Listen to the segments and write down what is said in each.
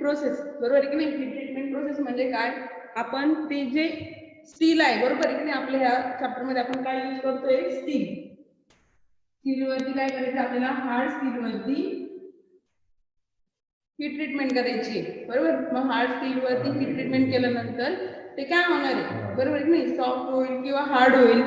Process, बरोबर आहे की नाही. हीट ट्रीटमेंट प्रोसेस म्हणजे काय, आपण ते जे स्टील आहे, बरोबर आहे की नाही, आपल्या ह्या चॅप्टर मध्ये आपण काय यूज करतोय, स्टील. स्टीलवरती काय करायचं आपल्याला, हार्ड स्टीलवरती हीट ट्रीटमेंट करायची, बरोबर. मग हार्ड स्टीलवरती हीट ट्रीटमेंट केल्यानंतर ते काय होणार आहे, बरोबर की नाही, सॉफ्ट होईल किंवा हार्ड होईल.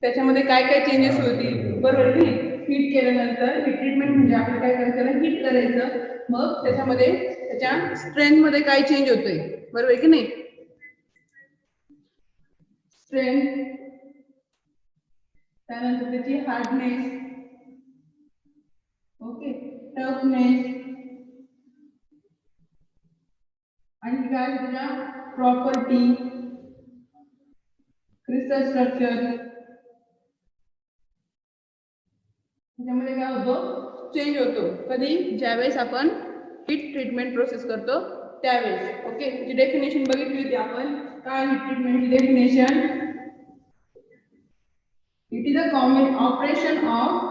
त्याच्यामध्ये काय काय चेंजेस होतील, बरोबर की नाही. हीट केल्यानंतर हीट ट्रीटमेंट म्हणजे आपल्याला काय करायचं, त्याला हीट करायचं. मग त्याच्यामध्ये त्याच्या स्ट्रेंथ मध्ये काय चेंज होतोय, बरोबर की नाही. स्ट्रेंथ, त्यानंतर त्याची हार्डनेस, ओके, टफनेस, आणि काय त्याच्या प्रॉपर्टी, क्रिस्टल स्ट्रक्चर, त्याच्यामध्ये काय होतो, चेंज होतो. कधी, ज्यावेळेस आपण हीट ट्रीटमेंट प्रोसेस करतो त्यावेळेस. ओके, जी डेफिनेशन बघितली होती आपण, काय हीट ट्रीटमेंटची definition, it is a common operation of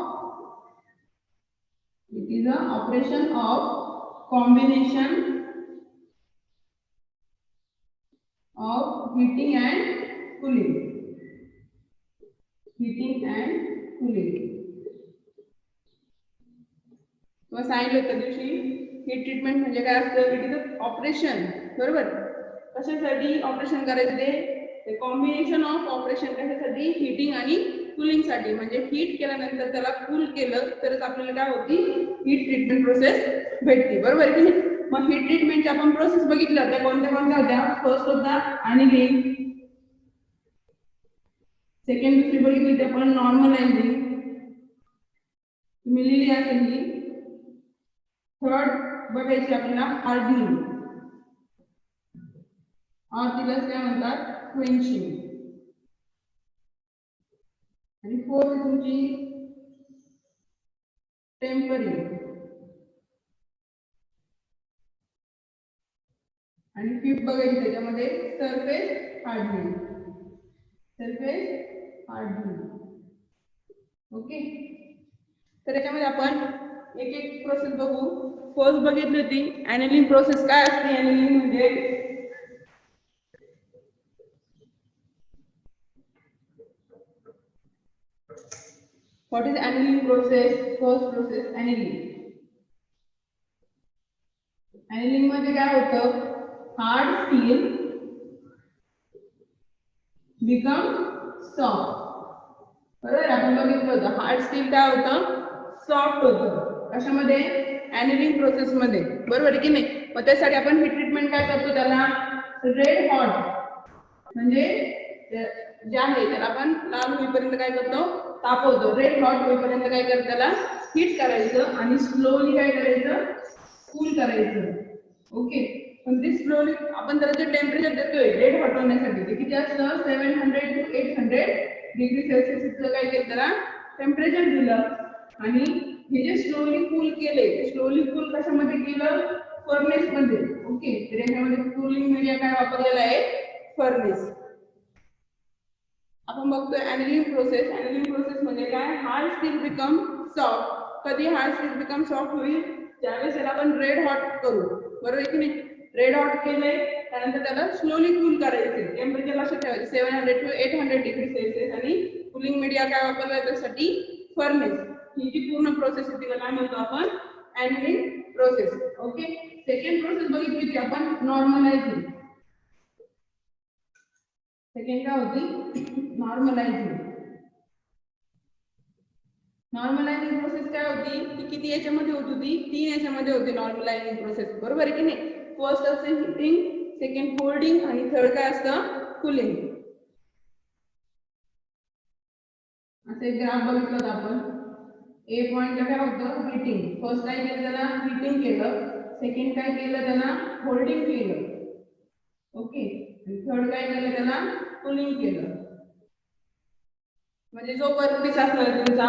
combination of heating and cooling. तुम्हाला सांगितलं त्या दिवशी, हीट ट्रीटमेंट म्हणजे काय असतं, इट इज अ ऑपरेशन, बरोबर. कशासाठी ऑपरेशन करायचं, ते कॉम्बिनेशन ऑफ ऑपरेशन, कशासाठी, हीटिंग आणि कूलिंग साठी. म्हणजे हीट केल्यानंतर त्याला कूल केलं तरच आपल्याला काय होती, हीट ट्रीटमेंट प्रोसेस भेटते, बरोबर आहे की नाही. मग हीट ट्रीटमेंटच्या आपण प्रोसेस बघितल्या होत्या, कोणत्या कोणत्या होत्या. फर्स्ट होता एनिलिंग, सेकंड दुसरी बघितली होती आपण नॉर्मलायझिंग, तुम्ही लिहिली असेल ही. थर्ड बघायची आपल्याला हार्डनिंग, और तिला काय म्हणतात, क्वेंचिंग. आणि फोर्थ तुमची टेम्परिंग, आणि फिफ्थ बघायची त्याच्यामध्ये सरफेस हार्डनिंग. ओके, तर याच्यामध्ये आपण एक एक प्रोसेस बघू. फर्स्ट बघितली होती एनिलिंग प्रोसेस. काय असते एनिलिंग म्हणजे, what is annealing process. First process annealing. Annealing मध्ये काय होतं, हार्ड स्टील बिकम सॉफ्ट, बरोबर. आपण बघितलं होतं हार्ड स्टील काय होतं, सॉफ्ट होतं. कशामध्ये, एनिलिंग प्रोसेस मध्ये, बरोबर की नाही. मग त्यासाठी आपण हीट ट्रीटमेंट काय करतो, त्याला रेड हॉट, म्हणजे जे आहे त्याला आपण लाल होईपर्यंत काय करतो, तापवतो. रेड हॉट होईपर्यंत काय करतो, त्याला हीट करायचं आणि स्लोली काय करायचं, कूल करायचं. ओके, पण ते स्लोली आपण त्याला जे टेम्परेचर देतोय रेड हॉट होण्यासाठी, ते किती असतं, 700 to 800 डिग्री सेल्सिअस इतकं काय केलं, त्याला टेम्परेचर दिलं. आणि हे जे स्लोली कूल केले, स्लोली कूल कशामध्ये केलं, फर्नेस मध्ये. ओके, तर याच्यामध्ये कूलिंग मीडिया काय वापरलेला आहे, फर्नेस. आपण बघतोय एनिलिंग प्रोसेस. एनिलिंग प्रोसेस म्हणजे काय, हार्ड स्टील बिकम सॉफ्ट. कधी हार्ड स्टील बिकम सॉफ्ट होईल, ज्यावेळेस त्याला आपण रेड हॉट करू, बरोबर की नाही. रेड हॉट केले त्यानंतर त्याला स्लोली कूल करायचे. टेम्परेचर लक्षात ठेवायचे 700 to 800 डिग्री सेल्सिअस. आणि कूलिंग मीडिया काय वापरला आहे त्यासाठी, फर्नेस. ही जी पूर्ण प्रोसेस आहे तिला काय म्हणतो आपण, annealing process. Okay, second process बघितली होती आपण नॉर्मलायझिंग. सेकंड काय होती, नॉर्मलायझिंग. नॉर्मलायझिंग प्रोसेस काय होती, ती किती याच्यामध्ये होत होती, 3 याच्यामध्ये होती नॉर्मलायझिंग प्रोसेस, बरोबर आहे की नाही. फर्स्ट असते हीटिंग, सेकंड फोल्डिंग, आणि थर्ड काय असतं, कूलिंग. असं एक ग्राफ बघितलं होतं आपण. ए पॉइंटला काय होतं, हीटिंग. फर्स्ट काय केलं, त्याला हीटिंग केलं. सेकंड काय केलं, त्याला फोल्डिंग केलं. ओके, थर्ड काय केलं, त्याला कूलिंग केलं. म्हणजे जो वर्कपीस असणार तुमचा,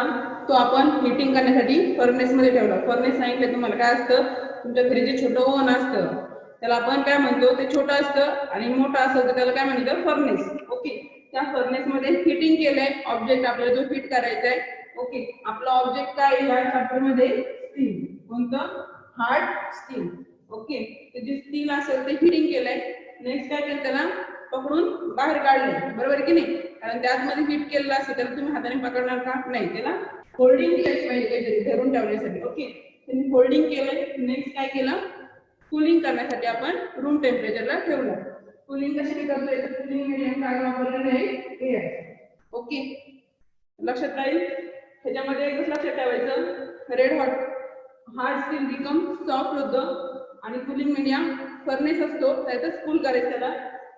तो आपण हीटिंग करण्यासाठी फर्नेस मध्ये ठेवला. फर्नेस सांगितलं तुम्हाला काय असतं, तुमच्या घरी जे छोटं ओव्हन असतं त्याला आपण काय म्हणतो, ते छोटं असतं, आणि मोठं असतं तर त्याला काय म्हणतो, फर्नेस. ओके, त्या फर्नेस मध्ये हीटिंग केलंय ऑब्जेक्ट आपल्याला जो हीट करायचा आहे. ओके, आपला ऑब्जेक्ट काय या चॅप्टर मध्ये, स्टील. कोणतं, हार्ड स्टील. ओके, तर जे स्टील असेल ते हिटिंग केलंय. नेक्स्ट काय केलं, त्याला पकडून बाहेर काढले, बरोबर की नाही, कारण त्यात मध्ये हिट केलेलं असतं, त्याला तुम्ही हाताने पकडणार का नाही, त्याला होल्डिंग केलं पाहिजे काहीतरी धरून ठेवण्यासाठी. ओके, त्यांनी होल्डिंग केलंय. नेक्स्ट काय केलं, कूलिंग करण्यासाठी आपण रूम टेम्परेचरला ठेवलं. कूलिंग कशाने करतोय, तर कूलिंग मीडियम काय वापरलेलं आहे, एअर. ओके, लक्षात राहील. ह्याच्यामध्ये एकच लक्षात ठेवायचं, red hot hard steel become soft होतं आणि कूलिंग मीडियम फर्नेस असतो त्यातच कूल करायचं त्याला.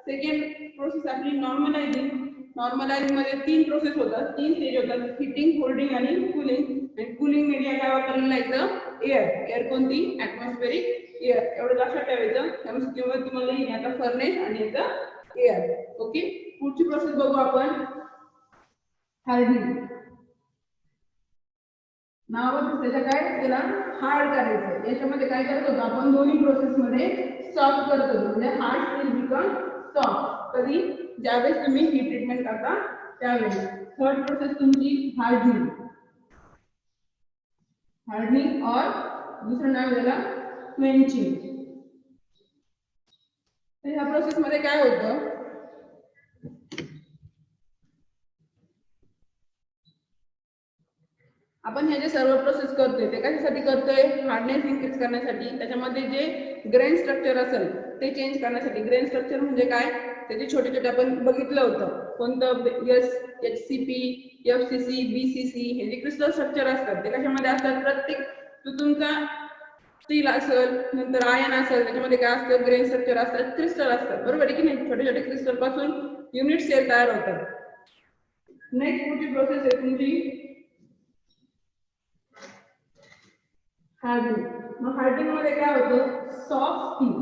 सेकंड प्रोसेस आपली नॉर्मलायझिंग. नॉर्मलाइजिंग मध्ये 3 प्रोसेस होतात, 3 स्टेज होतात, हिटिंग, होल्डिंग आणि कूलिंग. आणि कूलिंग मीडिया काय वापरलेलं आहे, एअर. एअर कोणती, ऍटमॉस्फेरिक एअर. एवढं लक्षात ठेवायचं. किंवा तुम्हाला याचा फर्नेस आणि याचा एअर. ओके, पुढची प्रोसेस बघू आपण, हार्डनिंग. नावाच त्याच्या काय, त्याला हार्ड करायचं. याच्यामध्ये काय करत होतो आपण, दोन्ही प्रोसेस मध्ये सॉफ्ट करत होतो, म्हणजे हार्ड स्टील बिकम सॉफ्ट. कधी, ज्यावेळेस तुम्ही हीट ट्रीटमेंट करता त्यावेळेस. थर्ड प्रोसेस तुमची हार्डनिंग. हार्डनिंग और दुसरं नाव त्याला क्वेंचिंग. तर ह्या प्रोसेस मध्ये काय होतं, आपण हे जे सर्व प्रोसेस करतोय ते कशासाठी करतोय, हार्डनेस इन्क्रीज करण्यासाठी. त्याच्यामध्ये जे ग्रेन स्ट्रक्चर असेल ते चेंज करण्यासाठी. ग्रेन स्ट्रक्चर म्हणजे काय, त्याचे छोटे छोटे आपण बघितलं होतं, कोणतं, HCP, FCC, BCC, हे जे क्रिस्टल स्ट्रक्चर असतात ते कशामध्ये असतात, प्रत्येक तुमचा स्टील असेल, नंतर आयन असेल, त्याच्यामध्ये काय असतं, ग्रेन स्ट्रक्चर असतात, क्रिस्टल असतात, बरोबर आहे की नाही. छोटे छोटे क्रिस्टल पासून युनिट सेल तयार होतात. नेक्स्ट पुढची प्रोसेस आहे तुमची हार्डनिंग. मग हार्डनिंग मध्ये काय होतं, सॉफ्ट स्टील,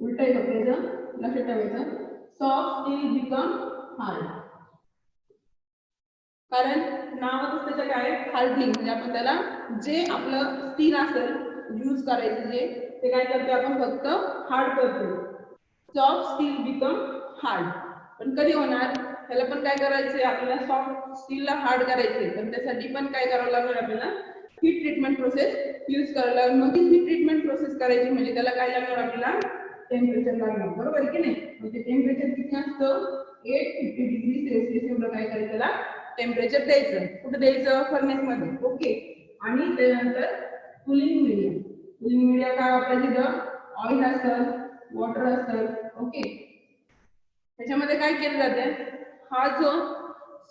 उलट आहे त्याचं, लक्षात ठेवायचं, सॉफ्ट स्टील बिकम हार्ड. कारण नावातच त्याचं काय, हार्डनिंग, म्हणजे आपण त्याला जे आपलं स्टील असेल यूज करायचं जे, ते काय करतो आपण, फक्त हार्ड करतो. Soft steel become hard. पण कधी होणार, त्याला पण काय करायचंय आपल्याला, सॉफ्ट स्टीलला हार्ड करायचंय, पण त्यासाठी पण काय करावं लागणार आपल्याला, हीट ट्रीटमेंट प्रोसेस यूज करायला लागेल. मग हीट ट्रीटमेंट प्रोसेस करायची म्हणजे त्याला काय लागणार आपल्याला, टेम्परेचर लागणार, बरोबर आहे की नाही. म्हणजे टेम्परेचर किती असतं, 850 डिग्री सेल्सिअस एवढं काय करायचं, त्याला टेम्परेचर द्यायचं. कुठं द्यायचं, फर्नेस मध्ये. ओके, आणि त्यानंतर कूलिंग मीडिया. कूलिंग मीडिया काय वापरायची, तर ऑइल असेल, वॉटर असेल. ओके, त्याच्यामध्ये काय केलं जाते, हा जो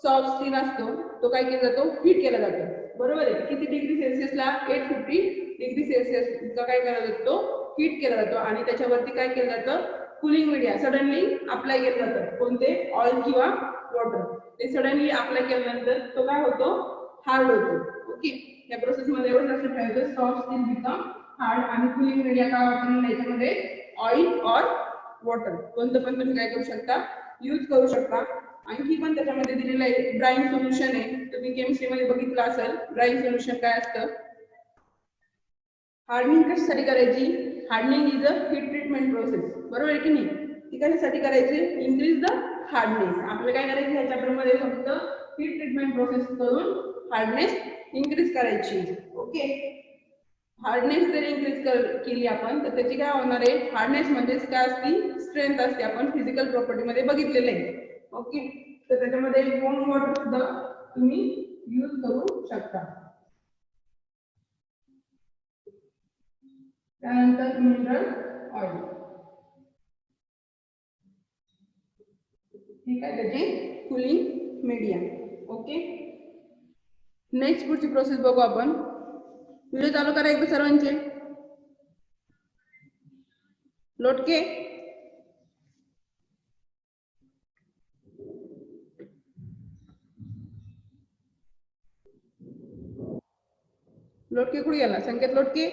सॉफ्ट स्टील असतो तो काय केला जातो, हीट केला जातो, बरोबर आहे. किती डिग्री सेल्सिअसला, 850 डिग्री सेल्सिअसचा काय केला जातो, हीट केला जातो. आणि त्याच्यावरती काय केलं जातं, कूलिंग मीडिया सडनली अप्लाय केलं जातं. कोणते, ऑइल किंवा वॉटर. ते सडनली अप्लाय केल्यानंतर तो काय होतो, हार्ड होतो. ओके, या प्रोसेस मध्ये एवढं लक्षात ठेवायचं, सॉफ्ट स्टील बिकम हार्ड. आणि कूलिंग मीडिया काय वापरलेलं याच्यामध्ये, ऑइल और वॉटर, कोणतं पण तुम्ही काय करू शकता, यूज करू शकता. आणखी पण त्याच्यामध्ये दिलेलं आहे ड्राईंग सोल्युशन आहे, तुम्ही केमिस्ट्रीमध्ये बघितलं असेल ड्राईंग सोल्युशन काय असतं. हार्डनिंग कशासाठी करायची, hardening is a heat treatment process, बरोबर आहे की नाही. ती कशासाठी करायची, इन्क्रीज द हार्डनेस. आपल्याला काय करायचं, ह्या चॅप्टरमध्ये फक्त हीट ट्रीटमेंट प्रोसेस करून हार्डनेस इन्क्रीज करायची. ओके, हार्डनेस जर इन्क्रीज केली आपण तर त्याची काय होणार आहे, हार्डनेस म्हणजेच काय असते, स्ट्रेंथ असते. आपण फिजिकल प्रॉपर्टी मध्ये बघितलेलं आहे. ओके, तर त्याच्यामध्ये वॉर्म वॉटर सुद्धा तुम्ही यूज करू शकता. त्यानंतर मिनरल ऑइल, ठीक आहे, त्याची कूलिंग मीडिया. ओके, नेक्स्ट पुढची प्रोसेस बघू आपण. व्हिडिओ चालू करा एकदा सर्वांचे. लोटके, लोटके कुठे गेला, संकेत लोटके.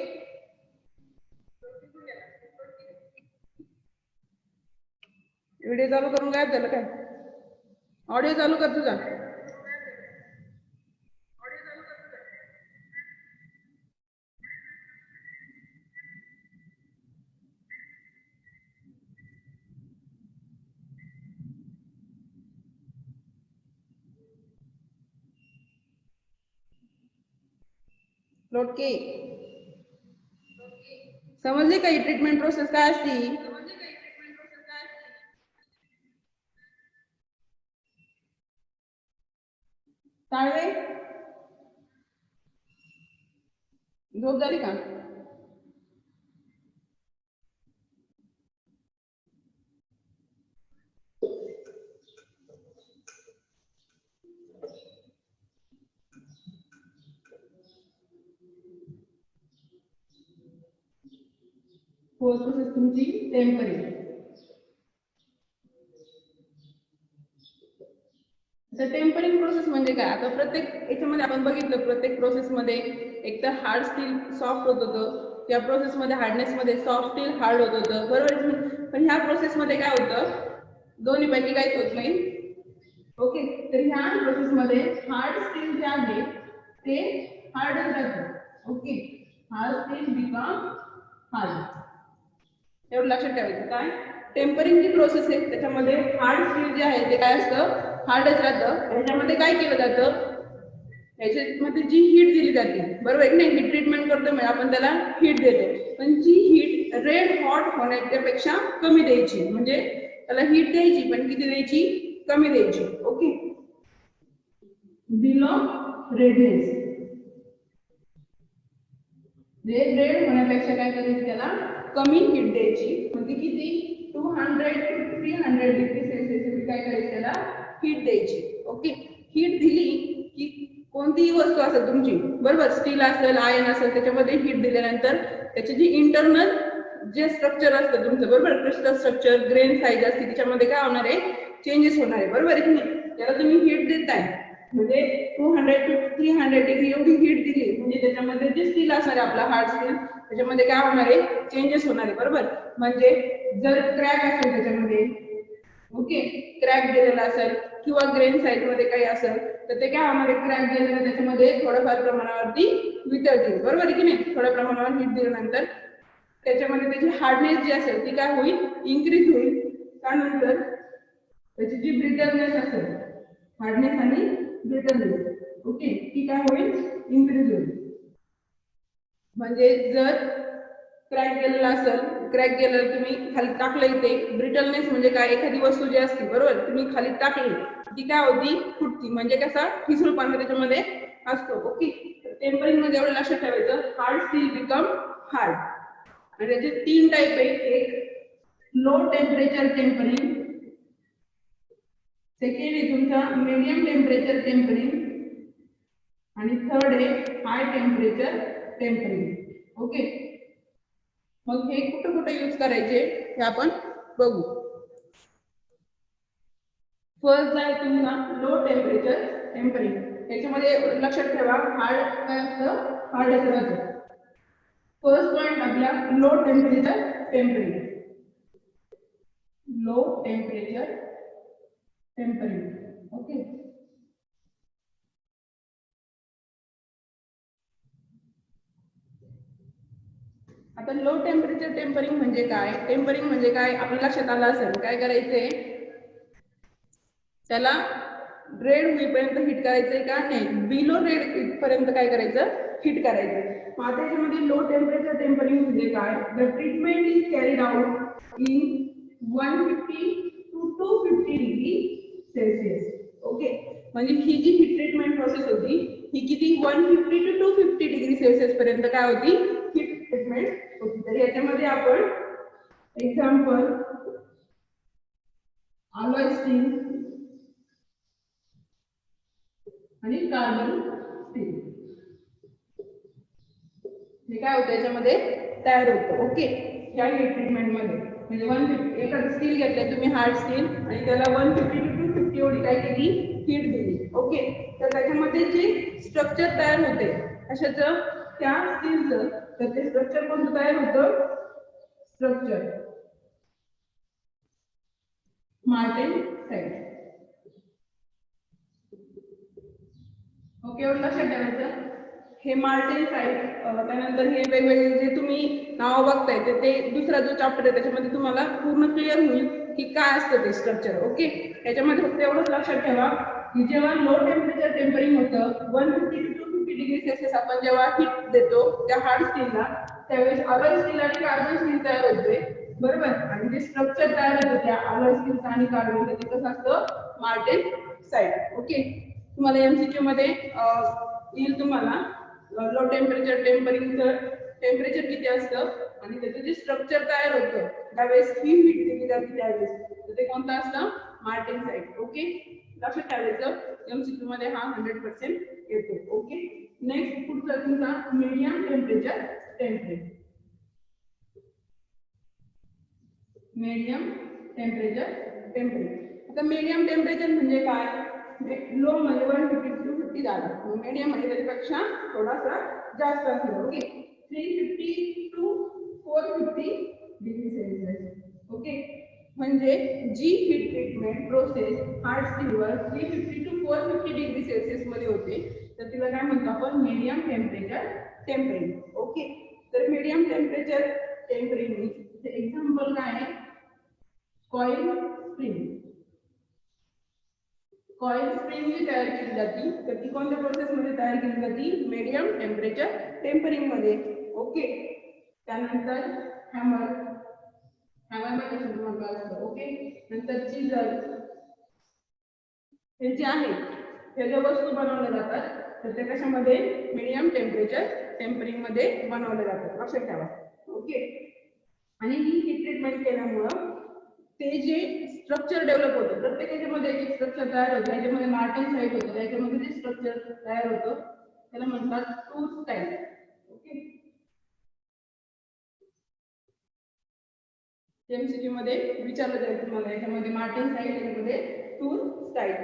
व्हिडिओ चालू करून गायब झालं काय, ऑडिओ चालू कर तुझा. लोटके, समजली का ही ट्रीटमेंट प्रोसेस काय असती? ताळवे झोप झाली का? फोर्थ प्रोसेस तुमची टेम्परिंग. तर टेम्परिंग प्रोसेस म्हणजे काय? आता प्रत्येक याच्यामध्ये आपण बघितलं, प्रत्येक प्रोसेसमध्ये एक तर हार्ड स्टील सॉफ्ट होत होतं, त्या प्रोसेसमध्ये हार्डनेसमध्ये सॉफ्ट स्टील हार्ड होत होतं, बरोबर. पण ह्या प्रोसेसमध्ये काय होतं, दोन्हीपैकी काहीच होत नाही. ओके, तर ह्या प्रोसेसमध्ये हार्ड स्टील जे आहे ते हार्डच राहतं. Okay, hard steel become hard. एवढं लक्षात ठेवायचं. काय टेम्परिंग जी प्रोसेस आहे त्याच्यामध्ये हार्ड स्टील जे आहे ते काय असतं, हार्डच राहतं. ह्याच्यामध्ये काय केलं जातं, ह्याच्यामध्ये जी हीट दिली जाते, बरोबर आहे नाही, हीट ट्रीटमेंट करतो म्हणजे आपण त्याला हीट देतो, पण जी हीट रेड हॉट होण्याच्या पेक्षा कमी द्यायची, म्हणजे त्याला हीट द्यायची पण किती द्यायची, कमी द्यायची. ओके, बिलो रेडनेस, रेड होण्यापेक्षा काय करायची, त्याला कमी हीट द्यायची, म्हणजे किती 200 to 300 डिग्री सेल्सिअस काय करायची, त्याला हीट द्यायची. ओके, हीट दिली की कोणतीही वस्तू असेल तुमची, बरोबर, स्टील असेल, आयर्न असेल, त्याच्यामध्ये हीट दिल्यानंतर त्याची जी इंटरनल जे स्ट्रक्चर असतं तुमचं, बरोबर, क्रिस्टल स्ट्रक्चर, ग्रेन साईज असते, त्याच्यामध्ये काय होणार आहे, चेंजेस होणार आहे, बरोबर आहे की नाही. त्याला तुम्ही हीट देताय म्हणजे 200 to 300 डिग्री एवढी हीट दिली म्हणजे त्याच्यामध्ये जे स्टील असणार आहे आपला हार्ड स्टील, त्याच्यामध्ये काय होणार आहे, चेंजेस होणार आहे, बरोबर. म्हणजे जर क्रॅक असेल त्याच्यामध्ये, ओके, क्रॅक गेलेला असेल किंवा ग्रेन साईड मध्ये काही असेल तर ते काय होणार आहे, क्रॅक गेलेलं त्याच्यामध्ये थोड्याफार प्रमाणावरती वितळतील, बरोबर आहे की नाही. थोड्या प्रमाणावर हीट दिल्यानंतर त्याच्यामध्ये त्याची हार्डनेस जी असेल ती काय होईल, इन्क्रीज होईल. त्यानंतर त्याची जी ब्रिटलनेस असेल, हार्डनेस आणि ब्रिटलनेस, ओके, ती काय होईल, इन्क्रीज होईल. म्हणजे जर क्रॅक गेलेला असेल, क्रॅक गेलेलं तुम्ही खाली टाकलं इथे, ब्रिटलनेस म्हणजे काय, एखादी वस्तू जी असते, बरोबर, तुम्ही खाली टाकली ती काय होती, फुटती, म्हणजे कसा ठिसूळपणा त्याच्यामध्ये असतो. ओके, टेम्परिंग मध्ये एवढं लक्षात ठेवायचं, हार्ड स्टील बिकम हार्ड. आणि त्याचे 3 टाईप आहे, एक लो टेम्परेचर टेम्परिंग, सेकंड आहे तुमचा मीडियम टेम्परेचर टेम्परिंग, आणि थर्ड आहे हाय टेम्परेचर टेम्परिंग. ओके, मग हे कुठं कुठं यूज करायचे हे आपण बघू. फर्स्ट आहे तुमचा लो टेम्परेचर टेम्परिंग. याच्यामध्ये लक्षात ठेवा, हार्ड काय असतं, हार्डच राहतं. फर्स्ट पॉइंट आपला low temperature tempering. Low temperature tempering. Okay, आता लो टेम्परेचर टेम्परिंग म्हणजे काय, टेम्परिंग म्हणजे काय आपल्या लक्षात आलं असेल. काय करायचंय, त्याला रेड होईपर्यंत हिट करायचंय का नाही, बिलो रेड पर्यंत काय करायचं, हिट करायचं. मग आता याच्यामध्ये लो टेम्परेचर टेम्परिंग म्हणजे काय, the treatment is carried out in 150 to 250 degree Celsius. Okay, म्हणजे ही जी हिट ट्रीटमेंट प्रोसेस होती ही किती 150 to 250 डिग्री सेल्सिअस पर्यंत काय होती, हिट ट्रीटमेंट होती. तर याच्यामध्ये आपण एक्झाम्पल alloy स्टील आणि कार्बन स्टील हे काय होतं याच्यामध्ये तयार होतं. ओके, या हीट ट्रीटमेंट मध्ये म्हणजे 150 एखादं स्टील घेतलंय तुम्ही, हार्ड स्टील, आणि त्याला 150 to 250 एवढी काय केली, हीट दिली. ओके, तर त्याच्यामध्ये जे स्ट्रक्चर तयार होते कशाचं, त्या स्टीलचं, तर ते स्ट्रक्चर कोणतं तयार होतं, स्ट्रक्चर मार्टेनसाइट. ओके, एवढं लक्षात ठेवायचं. हे मार्टेनसाइट, त्यानंतर हे वेगवेगळे जे तुम्ही नाव बघताय ते दुसरा जो चॅप्टर आहे त्याच्यामध्ये तुम्हाला पूर्ण क्लिअर होईल की काय असतं ते स्ट्रक्चर. ओके, याच्यामध्ये फक्त एवढंच लक्षात ठेवा की जेव्हा लो टेम्परेचर टेम्परिंग होतं 150 to 250 डिग्री सेल्सिअस आपण जेव्हा हीट देतो त्या हार्ड स्टीलला, त्यावेळेस अलॉय स्टील आणि कार्बन स्टील तयार होते, बरोबर. आणि जे स्ट्रक्चर तयार होते त्या अलॉय स्टील आणि कार्बन ते कसं असतं, मार्टेनसाइट. ओके. तुम्हाला एमसीक्यू मध्ये येईल तुम्हाला लो टेम्परेचर टेम्परिंगचं टेम्परेचर किती असतं आणि त्याचं जे स्ट्रक्चर तयार होतं त्यावेळेस ही हीट दिली जाते त्यावेळेस, तर ते कोणतं असतं, मार्टेनसाइट. ओके. लक्षात ठेवायचं एमसीक्यू मध्ये हा 100% येतो. ओके. नेक्स्ट पुढचा तुमचा medium temperature temperature. Medium temperature temperature. आता मीडियम टेम्परेचर म्हणजे काय, लो म्हणजे 150 to 50 झालं, मीडियम म्हणजे त्याच्यापेक्षा थोडासा जास्त असतो. Okay. 350 to 450 degree Celsius. Okay. म्हणजे जी हीट ट्रीटमेंट प्रोसेस हार्ड स्टीलवर 350 to 450 डिग्री सेल्सिअस मध्ये होते तर तिला काय म्हणतो आपण, मीडियम टेम्परेचर टेम्परिंग. ओके. तर मीडियम टेम्परेचर टेम्परिंग एक्झाम्पल काय आहे, कॉइल स्प्रिंग. कॉइल स्प्रिंग जी तयार केली जाते तर ती कोणत्या प्रोसेस मध्ये तयार केली जाते, मीडियम टेम्परेचर टेम्परिंग मध्ये. ओके. त्यानंतर हॅमर, हॅमर मध्ये सुद्धा असतं. ओके. नंतर चिजल, हे जे आहे हे ज्या वस्तू बनवल्या जातात तर ते कशामध्ये, मीडियम टेम्परेचर टेम्परिंग मध्ये बनवल्या जातात. लक्षात ठेवा. ओके. आणि ही हीट ट्रीटमेंट केल्यामुळं ते जे स्ट्रक्चर डेव्हलप होतं, प्रत्येक याच्यामध्ये एक स्ट्रक्चर तयार होतं, याच्यामध्ये मार्टेनसाइट होतं, याच्यामध्ये जे स्ट्रक्चर तयार होतं त्याला म्हणतात टूर स्टाईल. ओके. एमसीक्यू मध्ये विचारलं जाईल तुम्हाला, याच्यामध्ये मार्टेनसाइट, याच्यामध्ये टूर स्टाईल.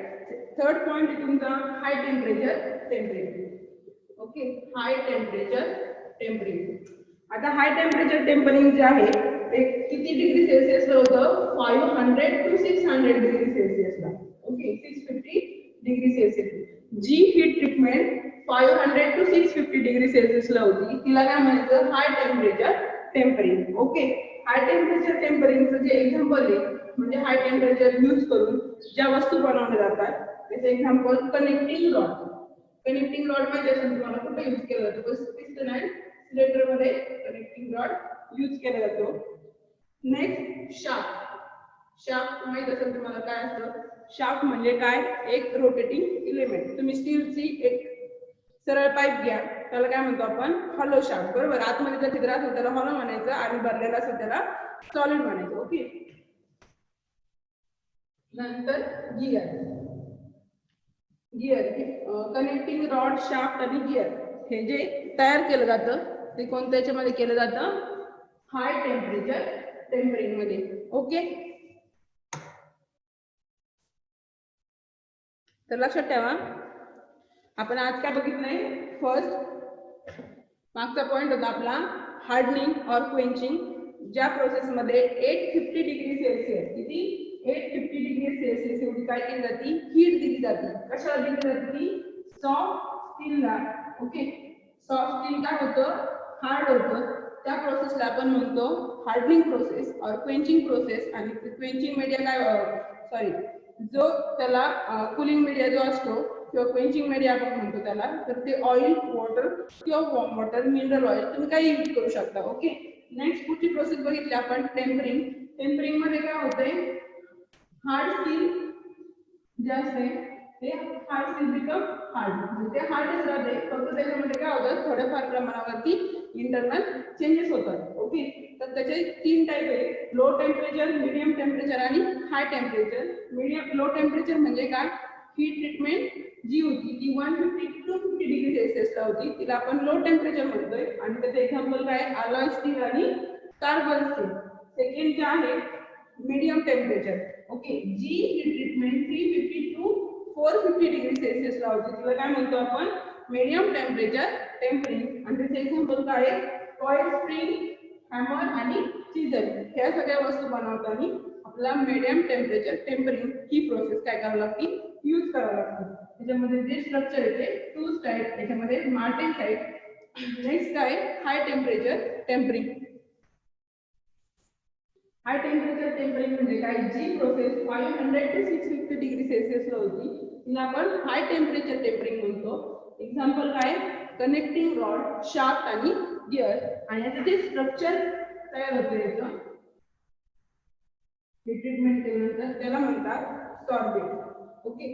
थर्ड पॉइंट तुमचा high temperature temperature. Okay. High temperature temperature. आता हाय टेम्परेचर टेम्परिंग जे आहे ते किती डिग्री सेल्सिअसला होतं, 500 to 600 डिग्री सेल्सिअसला. ओके. 650 degree Celsius. जी हीट ट्रीटमेंट 500 to 650 डिग्री सेल्सिअसला होती तिला काय म्हणायचं, high temperature tempering. Okay. High temperature टेम्परिंगचं जे एक्झाम्पल आहे म्हणजे हाय टेम्परेचर यूज करून ज्या वस्तू बनवल्या जातात त्याचं example connecting rod. Connecting rod म्हणजे तुम्हाला कुठे यूज केलं जातं, पिस्टन आहे सिलेंडर मध्ये कनेक्टिंग रॉड यूज केला जातो. Next shaft. शाफ्ट माहित असेल तुम्हाला काय असतं, शाफ्ट म्हणजे काय, एक रोटेटिंग इलेमेंट. तुम्ही स्टीलची एक सरळ पाईप घ्या त्याला काय म्हणतो आपण, हॉलो शाफ्ट, बरोबर. आतमध्ये जर छिद्र असेल त्याला हॉलो म्हणायचं आणि भरलेला असेल त्याला सॉलिड म्हणायचं. ओके. नंतर gear. Gear connecting rod, shaft आणि गिअर हे जे तयार केलं जातं ते कोणत्या याच्यामध्ये केलं जातं, हाय टेम्परेचर टेम्परिंग मध्ये. ओके. तर लक्षात ठेवा आपण आज काय बघितलंय, फर्स्ट मागचा पॉइंट होता आपला हार्डनिंग और क्वेंचिंग, ज्या प्रोसेस मध्ये 850 डिग्री सेल्सिअस, किती 850 डिग्री सेल्सिअस एवढी काय केली जाते, हीट दिली जाते. कशाला दिली जाते, सॉफ्ट स्टीलला. ओके. सॉफ्ट स्टील काय होतं, हार्ड होतं, त्या प्रोसेसला आपण म्हणतो हार्डनिंग प्रोसेस और क्वेंचिंग प्रोसेस. आणि क्वेंचिंग मीडिया काय, सॉरी जो त्याला कुलिंग मीडिया जो असतो किंवा क्वेंचिंग मीडिया आपण म्हणतो त्याला, तर ते ऑइल, वॉटर किंवा वॉर्म वॉटर, मिनरल ऑइल तुम्ही काही यूज करू शकता. ओके. नेक्स्ट पुढची प्रोसेस बघितली आपण टेम्परिंग. टेम्परिंग मध्ये काय होतंय, हार्ड स्टील जे असते ते हार्ड स्टील बिकम हार्ड, म्हणजे ते हार्डच राहते, फक्त त्याच्यामध्ये काय होतं थोड्याफार प्रमाणावरती इंटरनल चेंजेस होतात. ओके. तर त्याचे 3 टाईप आहे, लो टेम्परेचर, मीडियम टेम्परेचर आणि हाय टेम्परेचर. लो टेम्परेचर म्हणजे काय, हीट ट्रीटमेंट जी होती ती 150 to 250 डिग्री सेल्सिअसला होती तिला आपण लो टेम्परेचर म्हणतोय. आणि त्याचे एक्झाम्पल काय, अलॉय स्टील आणि कार्बन स्टील. सेकंड जे आहे मीडियम टेम्परेचर. ओके. जी हीट ट्रीटमेंट 350 to 450 डिग्री सेल्सिअसला होती तिला काय म्हणतो आपण, मीडियम टेम्परेचर टेम्परिंग. आणि त्याचे एक्झाम्पल काय, कॉइल स्प्रिंग, हॅमर आणि चिजल, ह्या सगळ्या वस्तू बनवताना आपला मीडियम टेम्परेचर टेम्परिंग ही प्रोसेस काय करावी लागते, यूज करावी लागते. त्याच्यामध्ये जे स्ट्रक्चर येते टू स्टाईल, त्याच्यामध्ये मार्टेनसाइट. नेक्स्ट काय, high temperature tempering. High temperature tempering म्हणजे काय, जी प्रोसेस 500 to 650 डिग्री सेल्सिअसला होती तिला आपण हाय टेम्परेचर टेम्परिंग म्हणतो. एक्झाम्पल काय, कनेक्टिंग रॉड, शाफ्ट आणि गिअर आणि याचं जे स्ट्रक्चर तयार होतं याचं ट्रीटमेंट केल्यानंतर त्याला म्हणतात सॉर्बेट. ओके,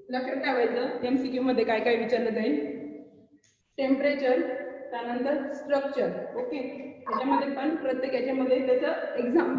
लक्षात ठेवायचं एमसीक्यू मध्ये काय काय विचारलं जाईल. टेम्परेचर, त्यानंतर स्ट्रक्चर. ओके, त्याच्यामध्ये पण प्रत्येक याच्यामध्ये त्याचं एक्झाम